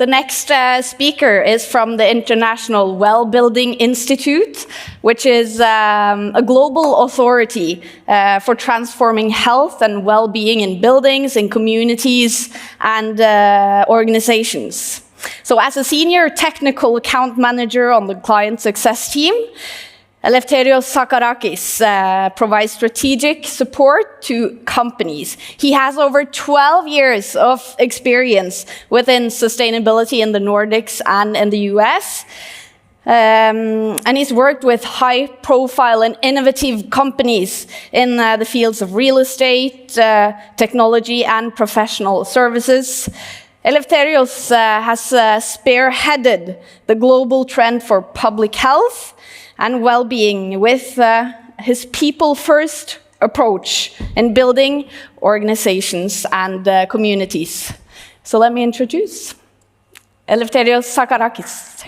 The next speaker is from the International Wellbeing Institute, which is a global authority for transforming health and well-being in buildings, in communities, and organizations. So as a senior technical account manager on the client success team, Eleftherios Zacharakis provides strategic support to companies. He has over 12 years of experience within sustainability in the Nordics and in the US. And he's worked with high-profile and innovative companies in the fields of real estate, technology, and professional services. Eleftherios has spearheaded the global trend for public health and well-being with his people-first approach in building organizations and communities. So let me introduce Eleftherios Zacharakis.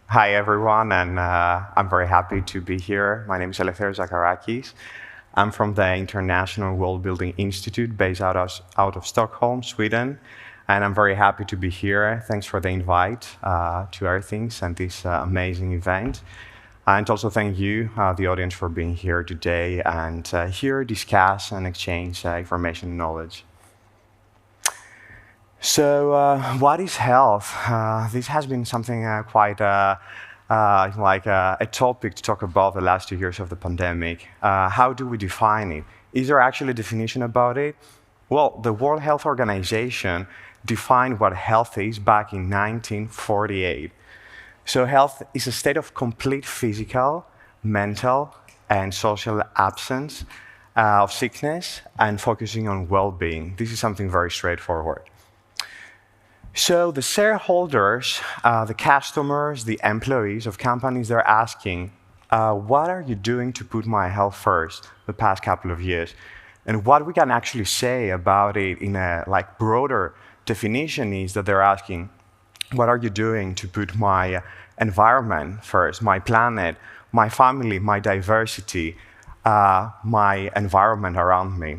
Hi everyone, and I'm very happy to be here. My name is Eleftherios Zacharakis. I'm from the International Wellbeing Institute based out of Stockholm, Sweden. And I'm very happy to be here. Thanks for the invite to Earthings and this amazing event. And also thank you, the audience, for being here today and here discuss and exchange information and knowledge. So what is health? This has been something quite like a topic to talk about the last 2 years of the pandemic. How do we define it? Is there actually a definition about it? Well, the World Health Organization defined what health is back in 1948. So health is a state of complete physical, mental, and social absence of sickness and focusing on well-being. This is something very straightforward. So the shareholders, the customers, the employees of companies, they're asking, what are you doing to put my health first the past couple of years? And what we can actually say about it in a broader definition is that they're asking, what are you doing to put my environment first, my planet, my family, my diversity, my environment around me?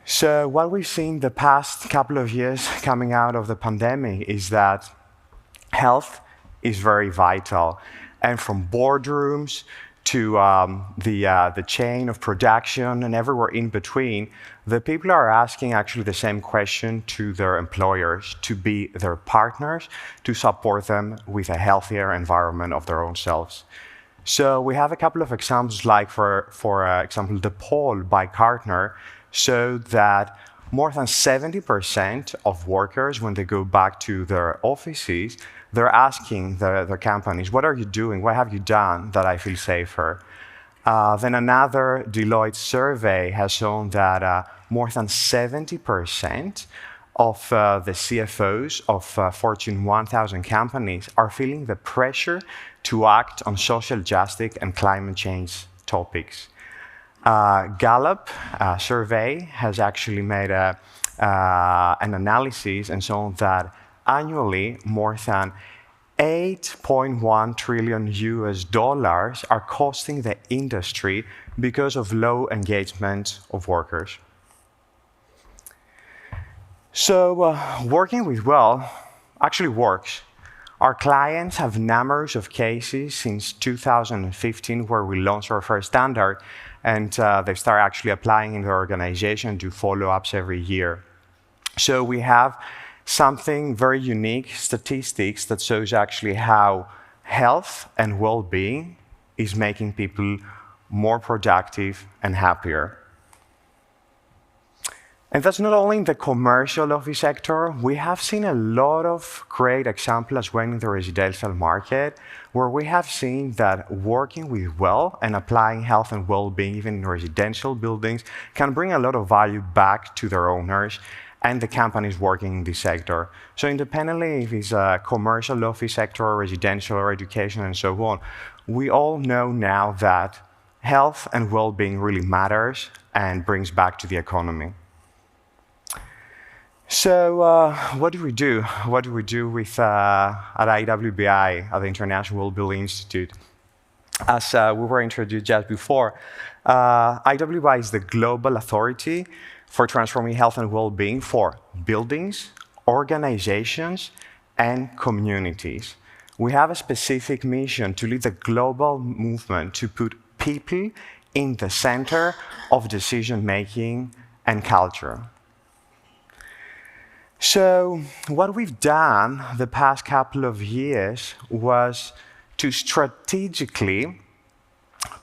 So what we've seen the past couple of years coming out of the pandemic is that health is very vital. And from boardrooms to the chain of production and everywhere in between, the people are asking actually the same question to their employers, to be their partners, to support them with a healthier environment of their own selves. So we have a couple of examples, like for example, the poll by Gartner showed that more than 70% of workers, when they go back to their offices, they're asking their companies, what are you doing? What have you done that I feel safer? Then another Deloitte survey has shown that more than 70% of the CFOs of Fortune 1000 companies are feeling the pressure to act on social justice and climate change topics. Gallup survey has actually made an analysis and shown that annually more than $8.1 trillion are costing the industry because of low engagement of workers. So working with well actually works. Our clients have numbers of cases since 2015 where we launched our first standard, and they start actually applying in their organization to follow-ups every year. So we have something very unique, statistics that shows actually how health and well-being is making people more productive and happier. And that's not only in the commercial office sector. We have seen a lot of great examples as well in the residential market, where we have seen that working with well and applying health and well-being even in residential buildings can bring a lot of value back to their owners and the companies working in this sector. So independently if it's a commercial office sector, or residential, or education, and so on, we all know now that health and well-being really matters and brings back to the economy. So what do we do? What do we do with at IWBI, at the International Wellbeing Institute? As we were introduced just before, IWBI is the global authority for transforming health and well-being for buildings, organizations, and communities. We have a specific mission to lead the global movement to put people in the center of decision-making and culture. So what we've done the past couple of years was to strategically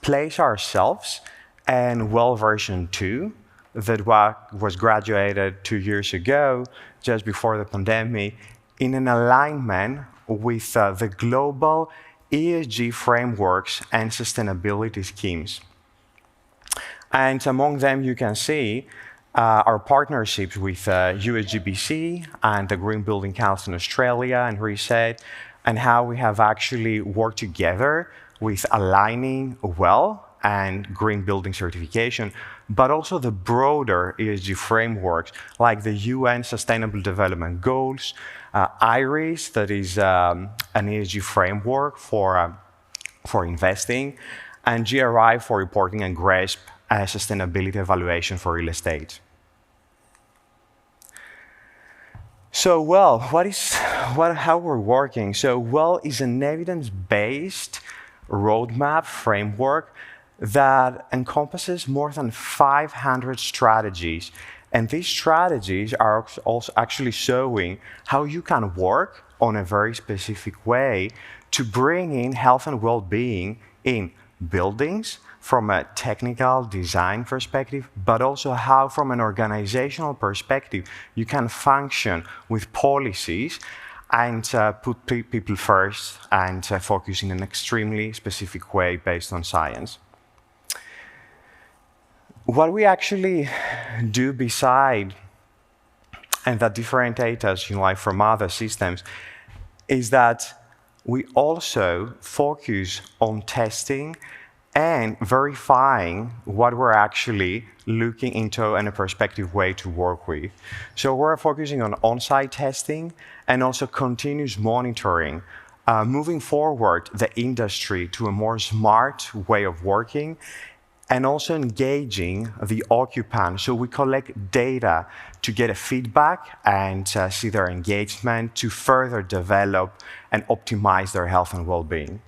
place ourselves in Well version 2 that was graduated 2 years ago, just before the pandemic, in an alignment with the global ESG frameworks and sustainability schemes. And among them, you can see our partnerships with USGBC and the Green Building Council in Australia and Reset, and how we have actually worked together with aligning well and green building certification, but also the broader ESG frameworks like the UN Sustainable Development Goals, IRIS, that is an ESG framework for investing, and GRI for reporting, and GRESB, sustainability evaluation for real estate. So, well, how we're working? So, well is an evidence-based roadmap framework that encompasses more than 500 strategies. And these strategies are also actually showing how you can work on a very specific way to bring in health and well-being in buildings from a technical design perspective, but also how from an organizational perspective you can function with policies and put people first and focus in an extremely specific way based on science. What we actually do beside, and that differentiates us from other systems, is that we also focus on testing and verifying what we're actually looking into in a prospective way to work with. So we're focusing on on-site testing and also continuous monitoring, moving forward the industry to a more smart way of working, and also engaging the occupant. So we collect data to get a feedback and see their engagement to further develop and optimize their health and well-being.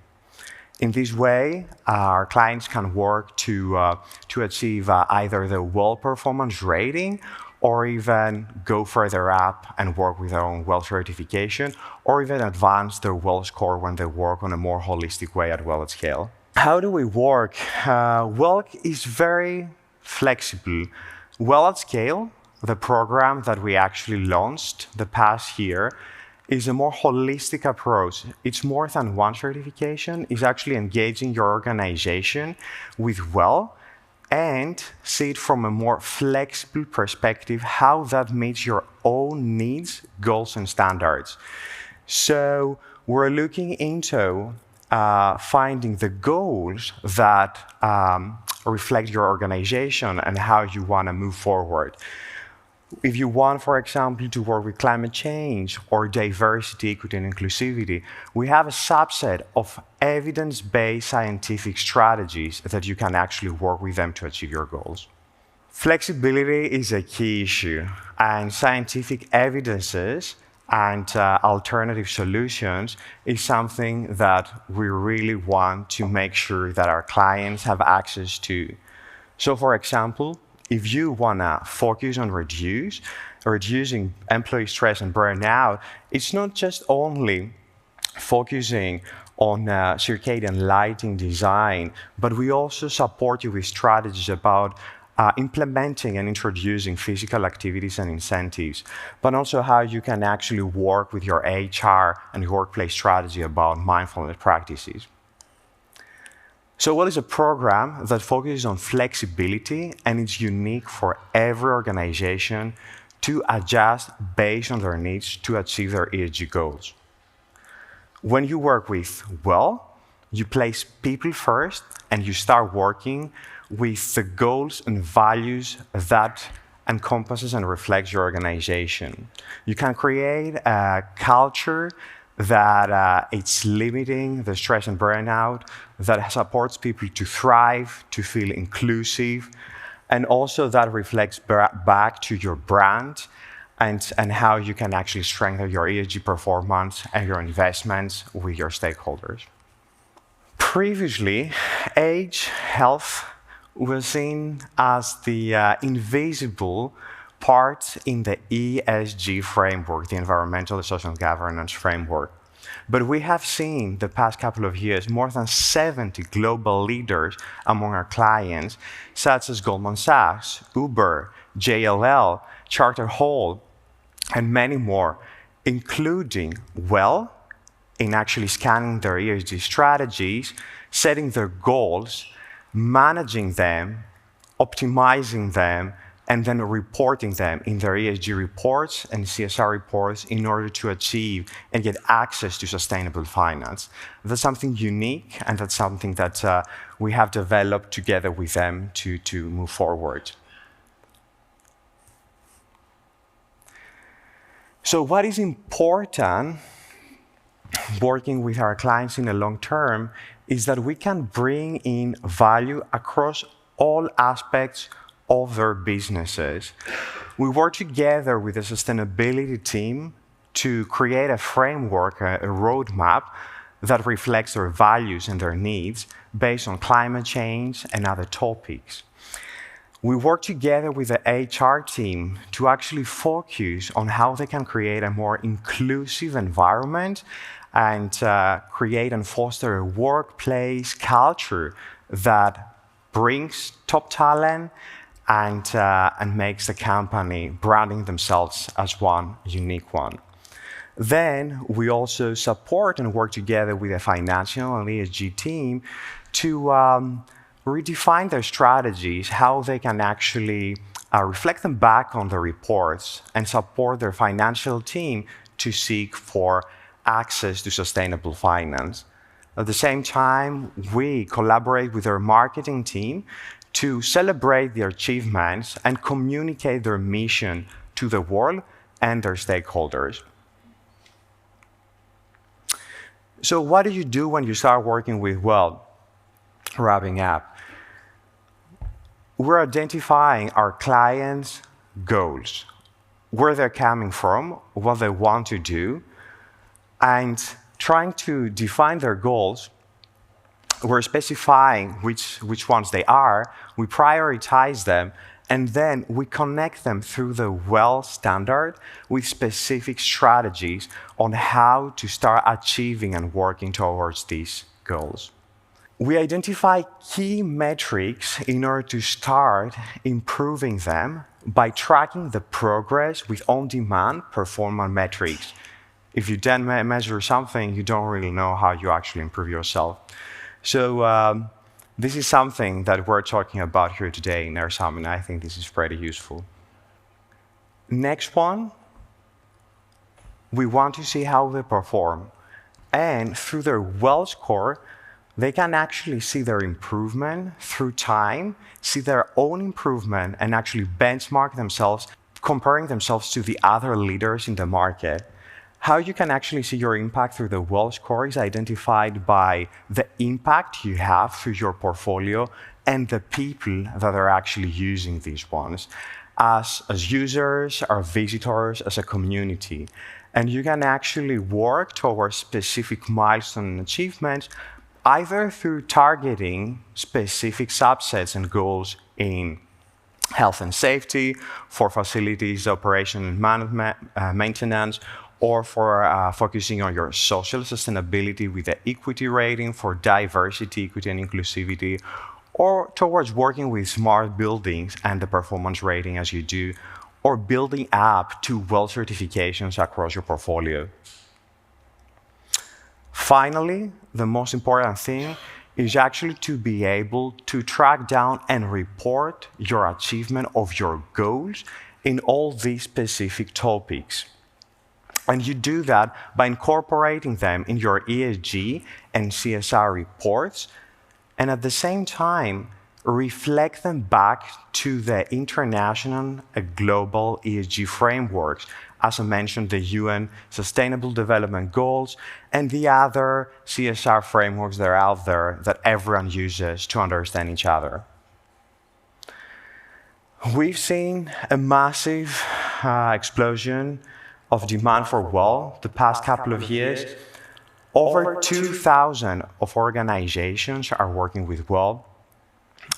In this way, our clients can work to achieve either the well performance rating, or even go further up and work with their own well certification, or even advance their well score when they work on a more holistic way at well at scale. How do we work? Well is very flexible. Well at Scale, the program that we actually launched the past year, is a more holistic approach. It's more than one certification. It's actually engaging your organization with well and see it from a more flexible perspective, how that meets your own needs, goals, and standards. So we're looking into finding the goals that reflect your organization and how you want to move forward. If you want, for example, to work with climate change or diversity, equity, and inclusivity, we have a subset of evidence-based scientific strategies that you can actually work with them to achieve your goals. Flexibility is a key issue, and scientific evidences and alternative solutions is something that we really want to make sure that our clients have access to. So, for example, if you want to focus on reducing employee stress and burnout, it's not just only focusing on circadian lighting design, but we also support you with strategies about implementing and introducing physical activities and incentives, but also how you can actually work with your HR and workplace strategy about mindfulness practices. So what is a program that focuses on flexibility, and it's unique for every organization to adjust based on their needs to achieve their ESG goals? When you work with well, you place people first and you start working with the goals and values that encompasses and reflects your organization. You can create a culture that it's limiting the stress and burnout, that supports people to thrive, to feel inclusive, And also that reflects back to your brand and how you can actually strengthen your ESG performance and your investments with your stakeholders. Previously, age, health was seen as the invisible part in the ESG framework, the environmental and social governance framework. But we have seen the past couple of years more than 70 global leaders among our clients, such as Goldman Sachs, Uber, JLL, Charter Hall, and many more, including well in actually scanning their ESG strategies, setting their goals, managing them, optimizing them, and then reporting them in their ESG reports and CSR reports in order to achieve and get access to sustainable finance. That's something unique, and that's something that we have developed together with them to move forward. So what is important working with our clients in the long term is that we can bring in value across all aspects of their businesses. We work together with the sustainability team to create a framework, a roadmap that reflects their values and their needs based on climate change and other topics. We work together with the HR team to actually focus on how they can create a more inclusive environment and create and foster a workplace culture that brings top talent and makes the company branding themselves as one unique one. Then we also support and work together with the financial and ESG team to redefine their strategies, how they can actually reflect them back on the reports and support their financial team to seek for access to sustainable finance. At the same time, we collaborate with our marketing team to celebrate their achievements and communicate their mission to the world and their stakeholders. So what do you do when you start working with, well, wrapping up? We're identifying our clients' goals, where they're coming from, what they want to do, and trying to define their goals. We're specifying which ones they are, we prioritize them, and then we connect them through the WELL standard with specific strategies on how to start achieving and working towards these goals. We identify key metrics in order to start improving them by tracking the progress with on-demand performance metrics. If you then measure something, you don't really know how you actually improve yourself. So this is something that we're talking about here today in our summit, and I think this is pretty useful. Next one, we want to see how they perform. And through their WELL score, they can actually see their improvement through time, see their own improvement, and actually benchmark themselves, comparing themselves to the other leaders in the market. How you can actually see your impact through the WELL score is identified by the impact you have through your portfolio and the people that are actually using these ones, as users, or visitors, as a community. And you can actually work towards specific milestone and achievements either through targeting specific subsets and goals in health and safety, for facilities, operation and management, maintenance, or for focusing on your social sustainability with the equity rating for diversity, equity, and inclusivity, or towards working with smart buildings and the performance rating as you do, or building up to WELL certifications across your portfolio. Finally, the most important thing is actually to be able to track down and report your achievement of your goals in all these specific topics. And you do that by incorporating them in your ESG and CSR reports, and at the same time, reflect them back to the international and global ESG frameworks, as I mentioned, the UN Sustainable Development Goals and the other CSR frameworks that are out there that everyone uses to understand each other. We've seen a massive explosion of demand for well the past couple of years. Over 2,000 of organizations are working with well,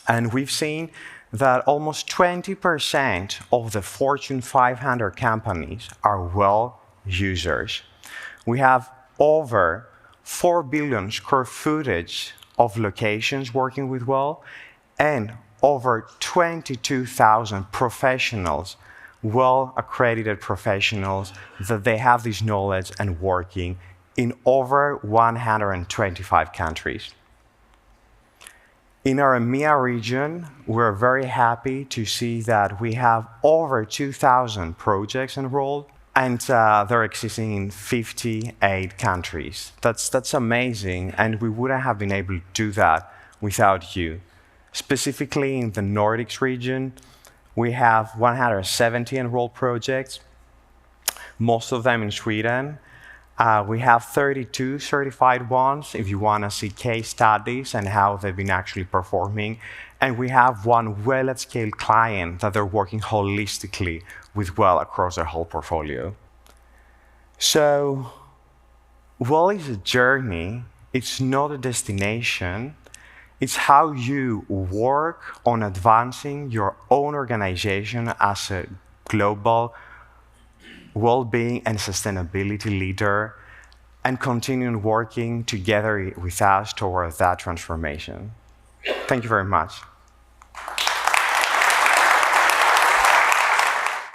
and we've seen that almost 20% of the Fortune 500 companies are well users. We have over 4 billion square footage of locations working with well, and over 22,000 professionals, well-accredited professionals, that they have this knowledge and working in over 125 countries. In our EMEA region, we're very happy to see that we have over 2,000 projects enrolled, and they're existing in 58 countries. That's amazing, and we wouldn't have been able to do that without you. Specifically in the Nordics region, we have 170 enrolled projects, most of them in Sweden. We have 32 certified ones if you want to see case studies and how they've been actually performing. And we have one well-at-scale client that they're working holistically with well across their whole portfolio. So, well is a journey, it's not a destination. It's how you work on advancing your own organization as a global well-being and sustainability leader, and continue working together with us towards that transformation. Thank you very much.